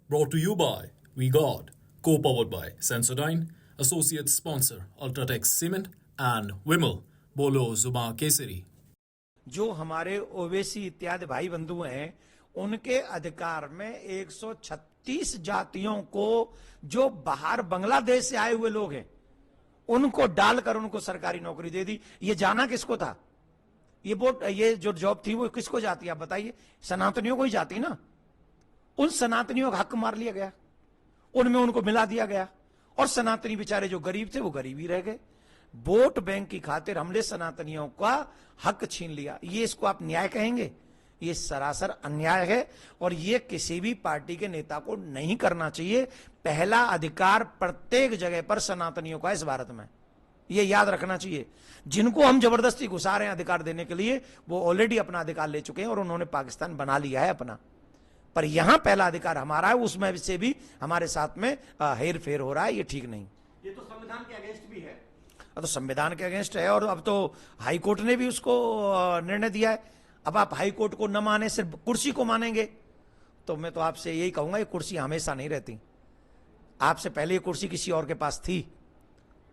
Brought to you by We God, co-powered by Sensodyne, associate sponsor Ultratech Cement and Vimal. बोलो जुबां केसरी। जो हमारे ओवेसी इत्यादि भाई बंधु हैं उनके अधिकार में 136 जातियों को जो बाहर बांग्लादेश से आए हुए लोग हैं उनको डालकर उनको सरकारी नौकरी दे दी। ये जाना किसको था? ये जो जॉब थी वो किसको जाती? आप बताइए। सनातनियों को ही जाती ना। उन सनातनियों का हक मार लिया गया, उनमें उनको मिला दिया गया और सनातनी बेचारे जो गरीब थे वो गरीब ही रह गए। वोट बैंक की खातिर हमने सनातनियों का हक छीन लिया। ये इसको आप न्याय कहेंगे? ये सरासर अन्याय है और ये किसी भी पार्टी के नेता को नहीं करना चाहिए। पहला अधिकार प्रत्येक जगह पर सनातनियों का इस भारत में, ये याद रखना चाहिए। जिनको हम जबरदस्ती घुसा रहे हैं अधिकार देने के लिए, वो ऑलरेडी अपना अधिकार ले चुके हैं और उन्होंने पाकिस्तान बना लिया है अपना। पर यहां पहला अधिकार हमारा है, उसमें से भी हमारे साथ में हेर फेर हो रहा है। ये ठीक नहीं। ये तो संविधान के अगेंस्ट भी है। तो संविधान के अगेंस्ट है और अब तो हाई कोर्ट ने भी उसको निर्णय दिया है। अब आप हाई कोर्ट को न माने, सिर्फ कुर्सी को मानेंगे, तो मैं तो आपसे यही कहूंगा, ये कुर्सी हमेशा नहीं रहती। आपसे पहले ये कुर्सी किसी और के पास थी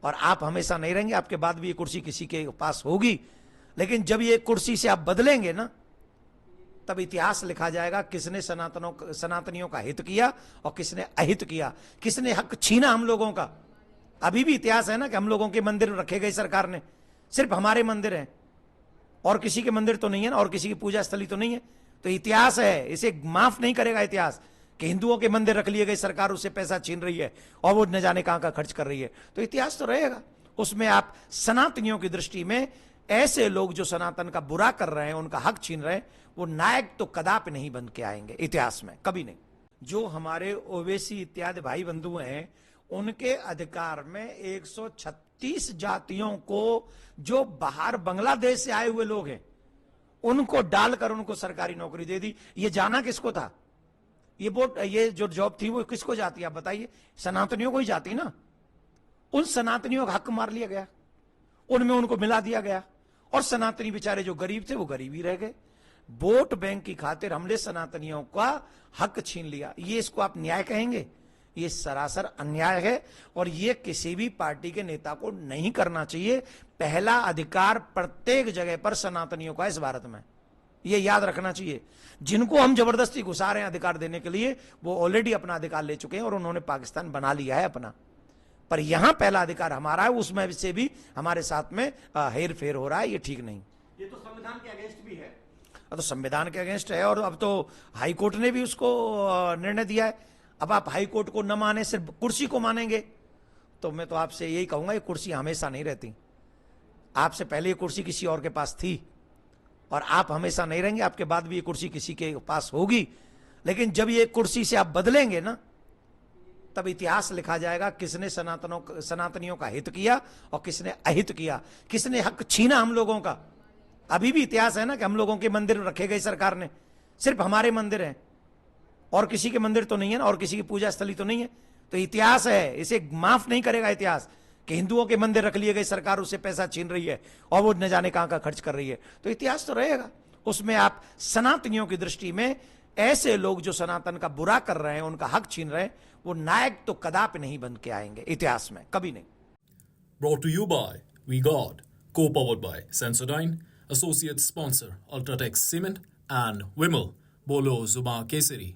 और आप हमेशा नहीं रहेंगे, आपके बाद भी ये कुर्सी किसी के पास होगी। लेकिन जब ये कुर्सी से आप बदलेंगे ना, तब इतिहास लिखा जाएगा किसने सनातनियों का हित किया और किसने अहित किया, किसने हक छीना हम लोगों का। अभी भी इतिहास है ना कि हम लोगों के मंदिर रखे गए सरकार ने, सिर्फ हमारे मंदिर हैं और किसी के मंदिर तो नहीं है ना, और किसी की पूजा स्थली तो नहीं है। तो इतिहास है, इसे माफ नहीं करेगा इतिहास कि हिंदुओं के मंदिर रख लिए गए, सरकार उससे पैसा छीन रही है और वो न जाने कहां का खर्च कर रही है। तो इतिहास तो रहेगा, उसमें आप सनातनियों की दृष्टि में ऐसे लोग जो सनातन का बुरा कर रहे हैं, उनका हक छीन रहे हैं, वो नायक तो कदापि नहीं बन के आएंगे इतिहास में, कभी नहीं। जो हमारे ओवेसी इत्यादि भाई बंधु हैं उनके अधिकार में 136 जातियों को जो बाहर बांग्लादेश से आए हुए लोग हैं उनको डालकर उनको सरकारी नौकरी दे दी। ये जाना किसको था? ये जो जॉब थी वो किसको जाती? आप बताइए। सनातनियों को ही जाती ना। उन सनातनियों का हक मार लिया गया, उनमें उनको मिला दिया गया और सनातनी बेचारे जो गरीब थे वो गरीब ही रह गए। वोट बैंक की खातिर हमने सनातनियों का हक छीन लिया। ये इसको आप न्याय कहेंगे? ये सरासर अन्याय है और ये किसी भी पार्टी के नेता को नहीं करना चाहिए। पहला अधिकार प्रत्येक जगह पर सनातनियों का इस भारत में, ये याद रखना चाहिए। जिनको हम जबरदस्ती घुसा रहे हैं अधिकार देने के लिए, वो ऑलरेडी अपना अधिकार ले चुके हैं और उन्होंने पाकिस्तान बना लिया है अपना। पर यहां पहला अधिकार हमारा है, उसमें से भी हमारे साथ में हेर फेर हो रहा है। ये ठीक नहीं। ये तो संविधान के अगेंस्ट भी है। तो संविधान के अगेंस्ट है और अब तो हाई कोर्ट ने भी उसको निर्णय दिया है। अब आप हाई कोर्ट को न माने, सिर्फ कुर्सी को मानेंगे, तो मैं तो आपसे यही कहूंगा, ये कुर्सी हमेशा नहीं रहती। आपसे पहले ये कुर्सी किसी और के पास थी और आप हमेशा नहीं रहेंगे, आपके बाद भी ये कुर्सी किसी के पास होगी। लेकिन जब ये कुर्सी से आप बदलेंगे ना, तब इतिहास लिखा जाएगा किसने सनातनियों का हित किया और किसने अहित किया, किसने हक छीना हम लोगों का। अभी भी इतिहास है ना कि हम लोगों के मंदिर रखे गए सरकार ने, सिर्फ हमारे मंदिर हैं और किसी के मंदिर तो नहीं है ना, और किसी की पूजा स्थली तो नहीं है। तो इतिहास है, इसे माफ नहीं करेगा इतिहास कि हिंदुओं के मंदिर रख लिए गए, सरकार उससे पैसा छीन रही है और वो न जाने कहां का खर्च कर रही है। तो इतिहास तो रहेगा, उसमें आप सनातनियों की दृष्टि में ऐसे लोग जो सनातन का बुरा कर रहे हैं, उनका हक छीन रहे हैं, वो नायक तो कदापि नहीं बन के आएंगे इतिहास में, कभी नहीं। Brought to you by We God, co-powered by Sensodyne, associate sponsor Ultratech Cement and Vimal. बोलो जुबां केसरी।